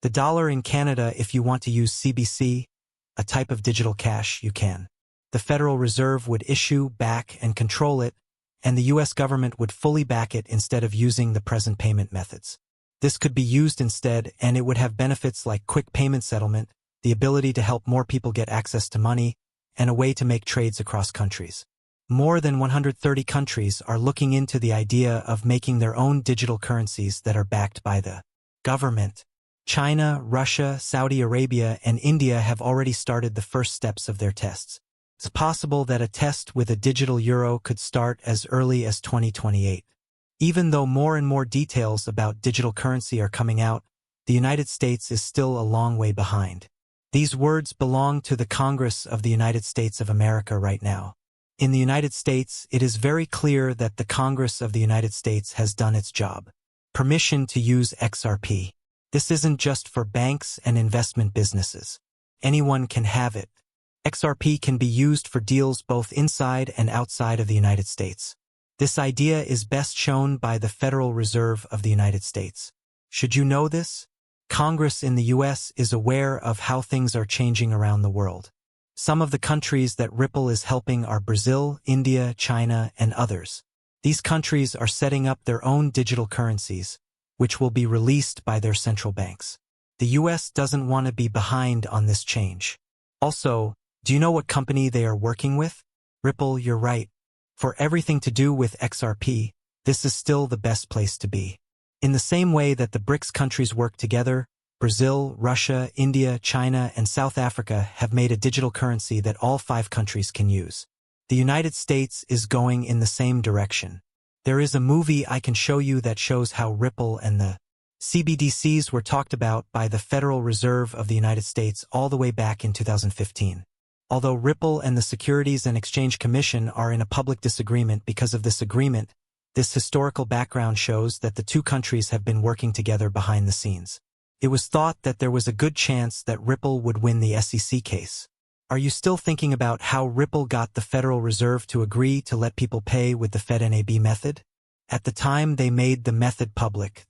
The dollar in Canada, if you want to use CBC, a type of digital cash, you can. The Federal Reserve would issue, back, and control it, and the U.S. government would fully back it instead of using the present payment methods. This could be used instead, and it would have benefits like quick payment settlement, the ability to help more people get access to money, and a way to make trades across countries. More than 130 countries are looking into the idea of making their own digital currencies that are backed by the government. China, Russia, Saudi Arabia, and India have already started the first steps of their tests. It's possible that a test with a digital euro could start as early as 2028. Even though more and more details about digital currency are coming out, the United States is still a long way behind. These words belong to the Congress of the United States of America right now. In the United States, it is very clear that the Congress of the United States has done its job. Permission to use XRP. This isn't just for banks and investment businesses. Anyone can have it. XRP can be used for deals both inside and outside of the United States. This idea is best shown by the Federal Reserve of the United States. Should you know this? Congress in the U.S. is aware of how things are changing around the world. Some of the countries that Ripple is helping are Brazil, India, China, and others. These countries are setting up their own digital currencies, which will be released by their central banks. The U.S. doesn't want to be behind on this change. Also, do you know what company they are working with? Ripple, you're right. For everything to do with XRP, this is still the best place to be. In the same way that the BRICS countries work together, Brazil, Russia, India, China, and South Africa have made a digital currency that all 5 countries can use. The United States is going in the same direction. There is a movie I can show you that shows how Ripple and the CBDCs were talked about by the Federal Reserve of the United States all the way back in 2015. Although Ripple and the Securities and Exchange Commission are in a public disagreement because of this agreement, this historical background shows that the 2 countries have been working together behind the scenes. It was thought that there was a good chance that Ripple would win the SEC case. Are you still thinking about how Ripple got the Federal Reserve to agree to let people pay with the FedNAB method? At the time they made the method public,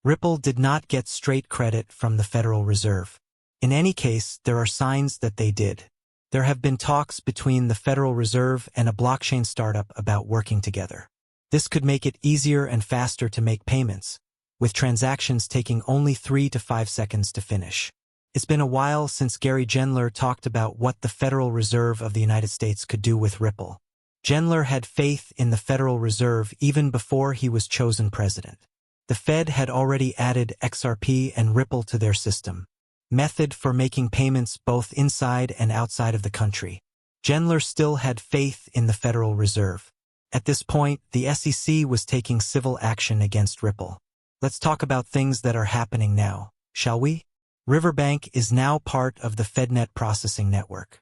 Ripple did not get straight credit from the Federal Reserve. In any case, there are signs that they did. There have been talks between the Federal Reserve and a blockchain startup about working together. This could make it easier and faster to make payments, with transactions taking only 3 to 5 seconds to finish. It's been a while since Gary Gensler talked about what the Federal Reserve of the United States could do with Ripple. Gensler had faith in the Federal Reserve even before he was chosen president. The Fed had already added XRP and Ripple to their system. Method for making payments both inside and outside of the country. Gensler still had faith in the Federal Reserve. At this point, the SEC was taking civil action against Ripple. Let's talk about things that are happening now, shall we? Riverbank is now part of the FedNet processing network.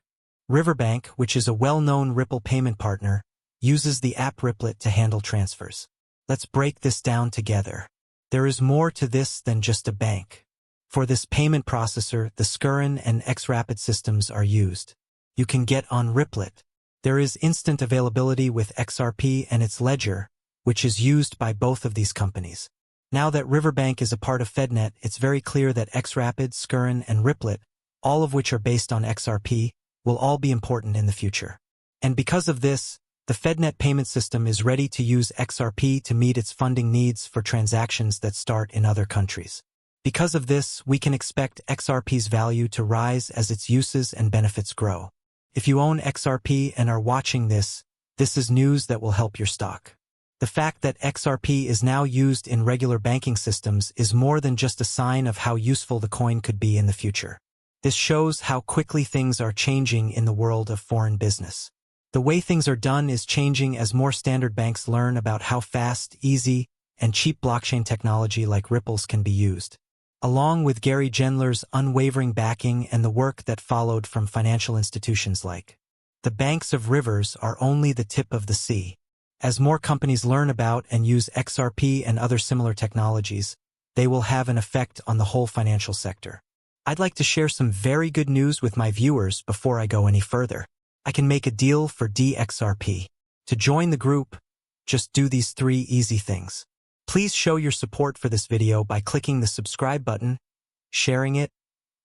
Riverbank, which is a well-known Ripple payment partner, uses the app Ripplet to handle transfers. Let's break this down together. There is more to this than just a bank. For this payment processor, the XRP and XRapid systems are used. You can get on Ripplet. There is instant availability with XRP and its ledger, which is used by both of these companies. Now that Riverbank is a part of FedNet, it's very clear that XRapid, XRP, and Ripplet, all of which are based on XRP, will all be important in the future. And because of this, the FedNet payment system is ready to use XRP to meet its funding needs for transactions that start in other countries. Because of this, we can expect XRP's value to rise as its uses and benefits grow. If you own XRP and are watching this, this is news that will help your stock. The fact that XRP is now used in regular banking systems is more than just a sign of how useful the coin could be in the future. This shows how quickly things are changing in the world of foreign business. The way things are done is changing as more standard banks learn about how fast, easy, and cheap blockchain technology like Ripple's can be used. Along with Gary Gensler's unwavering backing and the work that followed from financial institutions like the banks of rivers are only the tip of the sea. As more companies learn about and use XRP and other similar technologies, they will have an effect on the whole financial sector. I'd like to share some very good news with my viewers before I go any further. I can make a deal for XRP. To join the group, just do these 3 easy things. Please show your support for this video by clicking the subscribe button sharing it,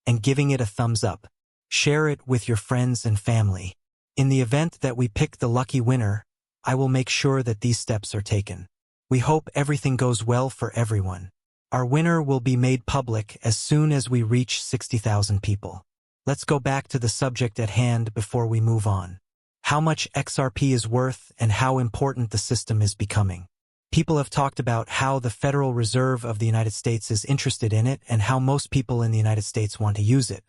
and giving it a thumbs up. Share it with your friends and family. In the event that we pick the lucky winner, I will make sure that these steps are taken. We hope everything goes well for everyone. Our winner will be made public as soon as we reach 60,000 people. Let's go back to the subject at hand before we move on. How much XRP is worth and how important the system is becoming. People have talked about how the Federal Reserve of the United States is interested in it and how most people in the United States want to use it.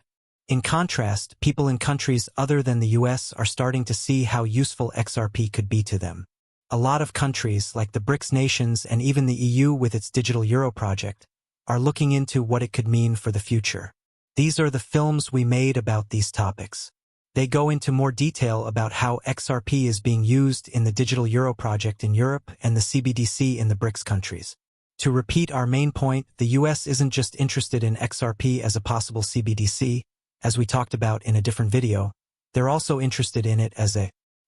In contrast, people in countries other than the US are starting to see how useful XRP could be to them. A lot of countries, like the BRICS nations and even the EU with its digital euro project, are looking into what it could mean for the future. These are the films we made about these topics. They go into more detail about how XRP is being used in the digital euro project in Europe and the CBDC in the BRICS countries. To repeat our main point, the US isn't just interested in XRP as a possible CBDC, as we talked about in a different video. They're also interested in it as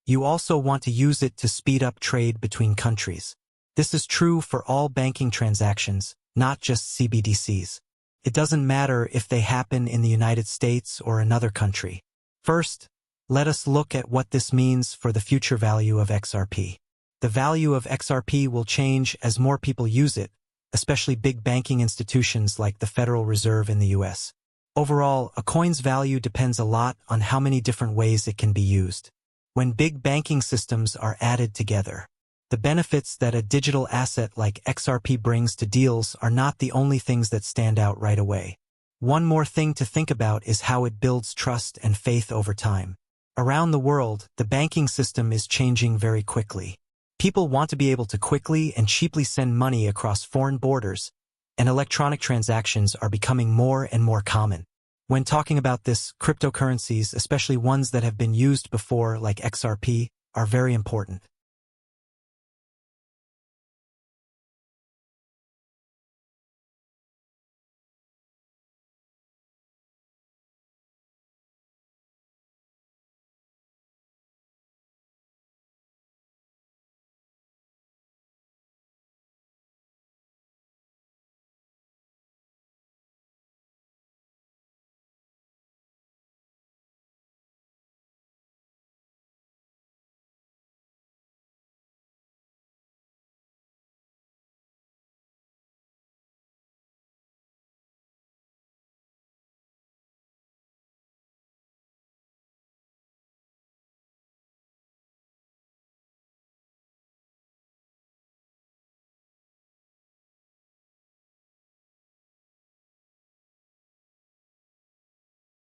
you also want to use it to speed up trade between countries. This is true for all banking transactions, not just CBDCs. It doesn't matter if they happen in the United States or another country. First, let us look at what this means for the future value of XRP. The value of XRP will change as more people use it, especially big banking institutions like the Federal Reserve in the US. Overall, a coin's value depends a lot on how many different ways it can be used. When big banking systems are added together, the benefits that a digital asset like XRP brings to deals are not the only things that stand out right away. One more thing to think about is how it builds trust and faith over time. Around the world, the banking system is changing very quickly. People want to be able to quickly and cheaply send money across foreign borders, and electronic transactions are becoming more and more common. When talking about this, cryptocurrencies, especially ones that have been used before like XRP, are very important.